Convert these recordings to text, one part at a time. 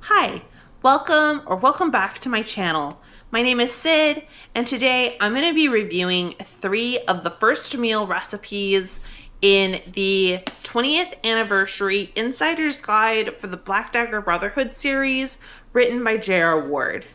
Hi, welcome back to my channel. My name is Sid, and today I'm going to be reviewing 3 of the first meal recipes in the 20th anniversary Insider's Guide for the Black Dagger Brotherhood series written by J.R. Ward.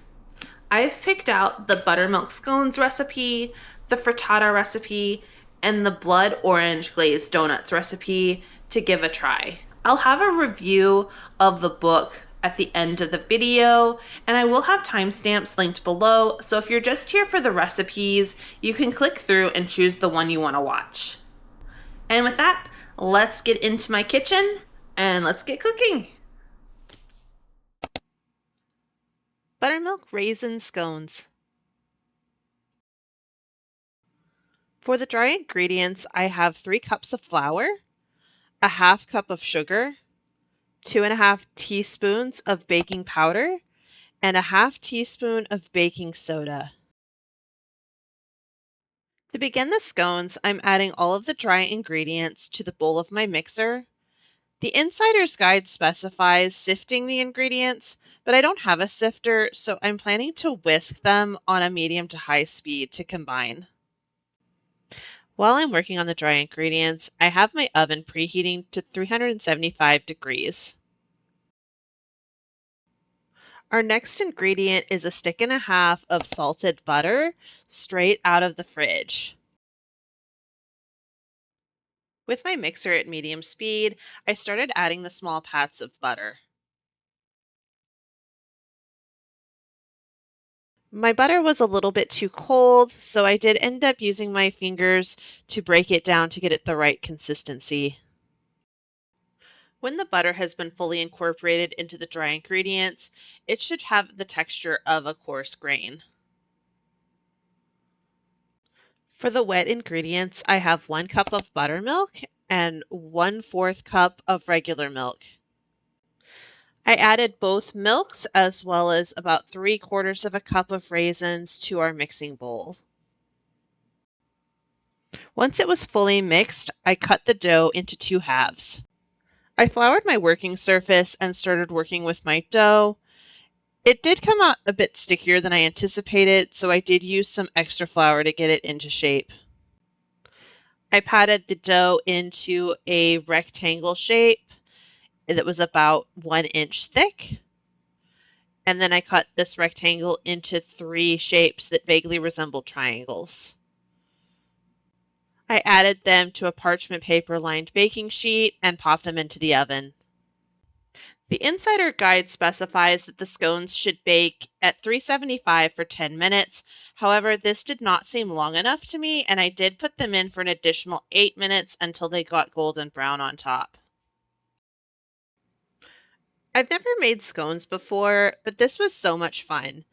I've picked out the Buttermilk Scones recipe, the Frittata recipe, and the Blood Orange Glazed Donuts recipe to give a try. I'll have a review of the book at the end of the video, and I will have timestamps linked below, so if you're just here for the recipes, you can click through and choose the one you want to watch. And with that, let's get into my kitchen and let's get cooking. Buttermilk Raisin Scones. For the dry ingredients, I have 3 cups of flour, a half cup of sugar, 2.5 teaspoons of baking powder, and a half teaspoon of baking soda. To begin the scones, I'm adding all of the dry ingredients to the bowl of my mixer. The Insider's Guide specifies sifting the ingredients, but I don't have a sifter, so I'm planning to whisk them on a medium to high speed to combine. While I'm working on the dry ingredients, I have my oven preheating to 375 degrees. Our next ingredient is a stick and a half of salted butter straight out of the fridge. With my mixer at medium speed, I started adding the small pats of butter. My butter was a little bit too cold, so I did end up using my fingers to break it down to get it the right consistency. When the butter has been fully incorporated into the dry ingredients, it should have the texture of a coarse grain. For the wet ingredients, I have 1 cup of buttermilk and 1/4 cup of regular milk. I added both milks as well as about 3/4 of a cup of raisins to our mixing bowl. Once it was fully mixed, I cut the dough into 2 halves. I floured my working surface and started working with my dough. It did come out a bit stickier than I anticipated, so I did use some extra flour to get it into shape. I patted the dough into a rectangle shape that was about 1 inch thick. And then I cut this rectangle into 3 shapes that vaguely resembled triangles. I added them to a parchment paper lined baking sheet and popped them into the oven. The Insider Guide specifies that the scones should bake at 375 for 10 minutes. However, this did not seem long enough to me, and I did put them in for an additional 8 minutes until they got golden brown on top. I've never made scones before, but this was so much fun.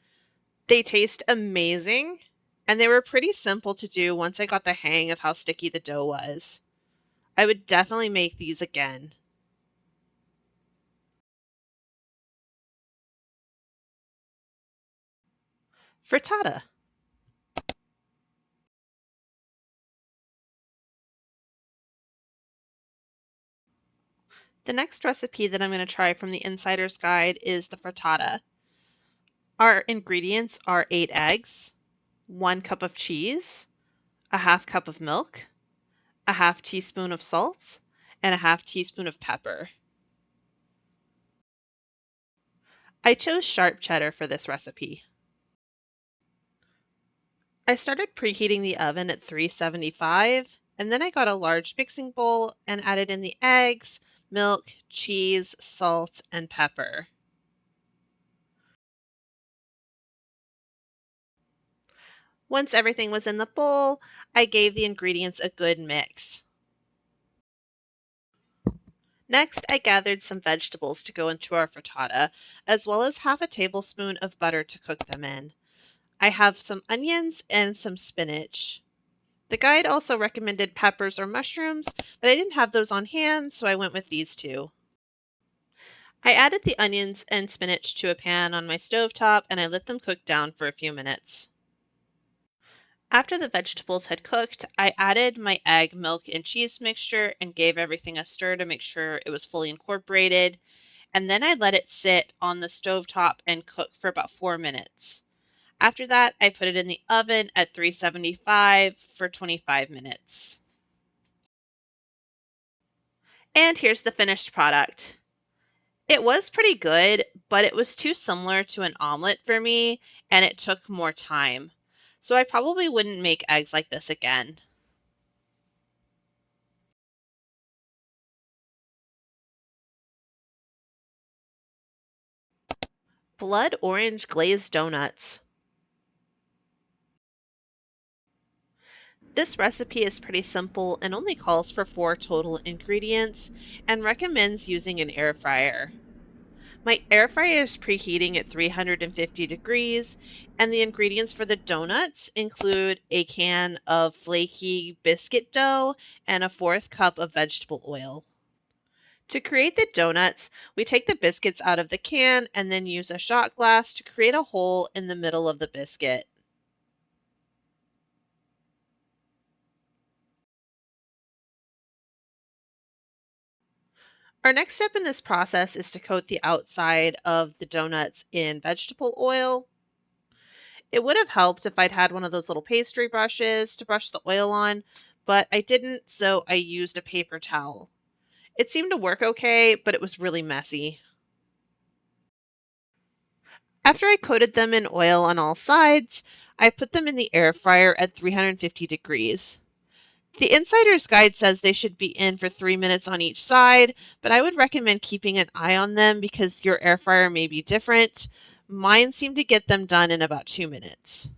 They taste amazing, and they were pretty simple to do once I got the hang of how sticky the dough was. I would definitely make these again. Frittata. The next recipe that I'm going to try from the Insider's Guide is the frittata. Our ingredients are 8 eggs, 1 cup of cheese, a half cup of milk, a half teaspoon of salt, and a half teaspoon of pepper. I chose sharp cheddar for this recipe. I started preheating the oven at 375, and then I got a large mixing bowl and added in the eggs, milk, cheese, salt, and pepper. Once everything was in the bowl, I gave the ingredients a good mix. Next, I gathered some vegetables to go into our frittata, as well as half a tablespoon of butter to cook them in. I have some onions and some spinach. The guide also recommended peppers or mushrooms, but I didn't have those on hand, so I went with these 2. I added the onions and spinach to a pan on my stovetop and I let them cook down for a few minutes. After the vegetables had cooked, I added my egg, milk, and cheese mixture and gave everything a stir to make sure it was fully incorporated. and then I let it sit on the stovetop and cook for about 4 minutes. After that, I put it in the oven at 375 for 25 minutes. And here's the finished product. It was pretty good, but it was too similar to an omelet for me, and it took more time. So I probably wouldn't make eggs like this again. Blood Orange Glazed Donuts. This recipe is pretty simple and only calls for 4 total ingredients and recommends using an air fryer. My air fryer is preheating at 350 degrees, and the ingredients for the donuts include a can of flaky biscuit dough and a 1/4 cup of vegetable oil. To create the donuts, we take the biscuits out of the can and then use a shot glass to create a hole in the middle of the biscuit. Our next step in this process is to coat the outside of the donuts in vegetable oil. It would have helped if I'd had one of those little pastry brushes to brush the oil on, but I didn't, so I used a paper towel. It seemed to work okay, but it was really messy. After I coated them in oil on all sides, I put them in the air fryer at 350 degrees. The insider's guide says they should be in for 3 minutes on each side, but I would recommend keeping an eye on them because your air fryer may be different. Mine seemed to get them done in about 2 minutes.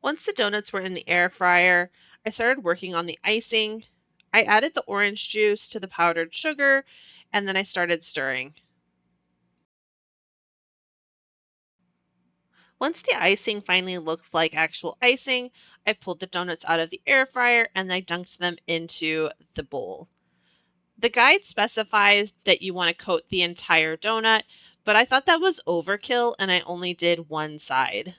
Once the donuts were in the air fryer, I started working on the icing. I added the orange juice to the powdered sugar, and then I started stirring. Once the icing finally looked like actual icing, I pulled the donuts out of the air fryer and I dunked them into the bowl. The guide specifies that you want to coat the entire donut, but I thought that was overkill and I only did one side.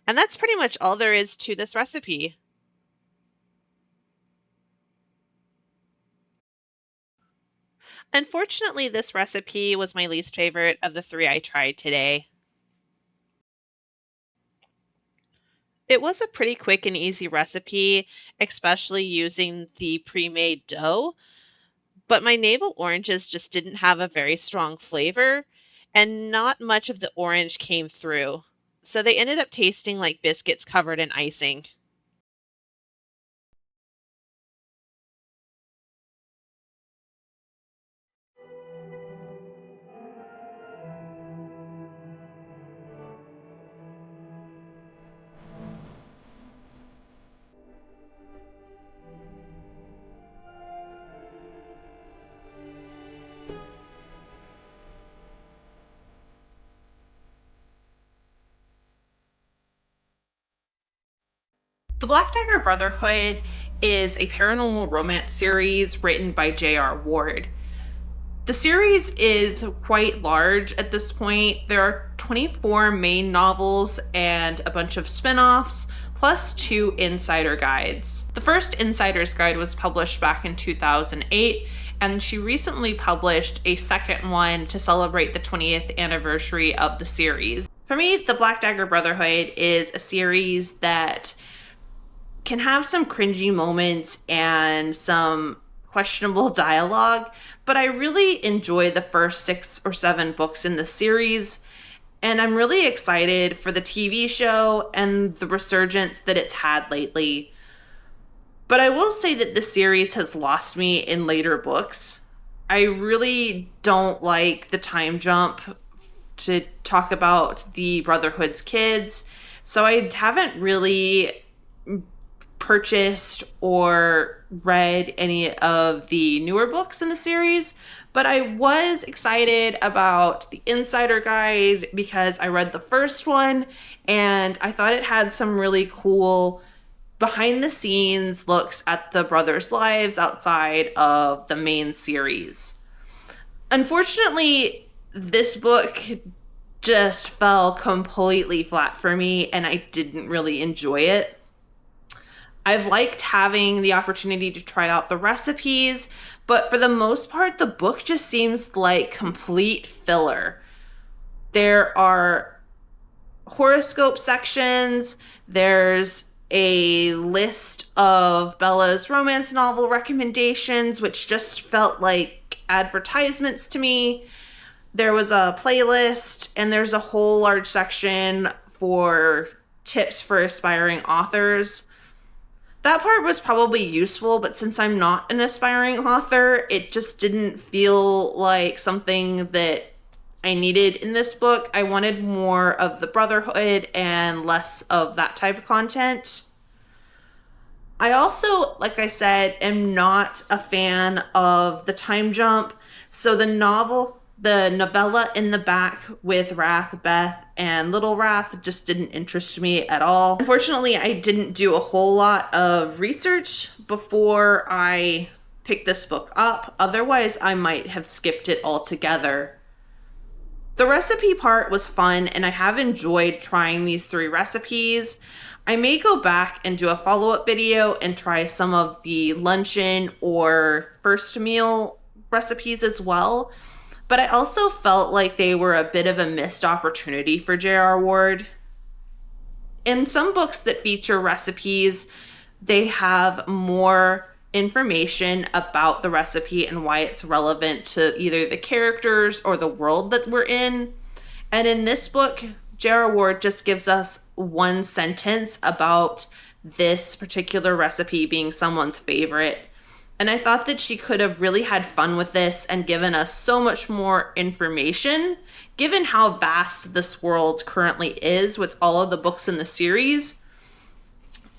And that's pretty much all there is to this recipe. Unfortunately, this recipe was my least favorite of the 3 I tried today. It was a pretty quick and easy recipe, especially using the pre-made dough, but my navel oranges just didn't have a very strong flavor, and not much of the orange came through. So they ended up tasting like biscuits covered in icing. The Black Dagger Brotherhood is a paranormal romance series written by J.R. Ward. The series is quite large at this point. There are 24 main novels and a bunch of spin-offs, plus 2 insider guides. The first insider's guide was published back in 2008, and she recently published a second one to celebrate the 20th anniversary of the series. For me, the Black Dagger Brotherhood is a series that can have some cringy moments and some questionable dialogue, but I really enjoy the first 6 or 7 books in the series, and I'm really excited for the TV show and the resurgence that it's had lately. But I will say that the series has lost me in later books. I really don't like the time jump to talk about the Brotherhood's kids, so I haven't really purchased or read any of the newer books in the series, but I was excited about the Insider Guide because I read the first one and I thought it had some really cool behind the scenes looks at the brothers' lives outside of the main series. Unfortunately, this book just fell completely flat for me and I didn't really enjoy it. I've liked having the opportunity to try out the recipes, but for the most part, the book just seems like complete filler. There are horoscope sections, there's a list of Bella's romance novel recommendations, which just felt like advertisements to me. There was a playlist, and there's a whole large section for tips for aspiring authors. That part was probably useful, but since I'm not an aspiring author, it just didn't feel like something that I needed in this book. I wanted more of the Brotherhood and less of that type of content. I also, like I said, am not a fan of the time jump. So the novella in the back with Wrath, Beth, and Little Wrath just didn't interest me at all. Unfortunately, I didn't do a whole lot of research before I picked this book up. Otherwise, I might have skipped it altogether. The recipe part was fun, and I have enjoyed trying these 3 recipes. I may go back and do a follow-up video and try some of the luncheon or first meal recipes as well. But I also felt like they were a bit of a missed opportunity for J.R. Ward. In some books that feature recipes, they have more information about the recipe and why it's relevant to either the characters or the world that we're in. And in this book, J.R. Ward just gives us one sentence about this particular recipe being someone's favorite. And I thought that she could have really had fun with this and given us so much more information, given how vast this world currently is with all of the books in the series.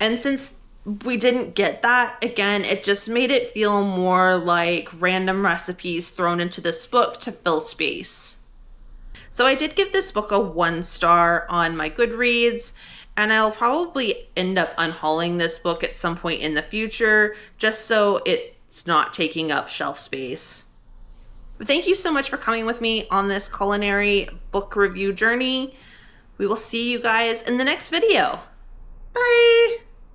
And since we didn't get that, again, it just made it feel more like random recipes thrown into this book to fill space. So I did give this book a 1 star on my Goodreads, and I'll probably end up unhauling this book at some point in the future, just so it's not taking up shelf space. But thank you so much for coming with me on this culinary book review journey. We will see you guys in the next video. Bye!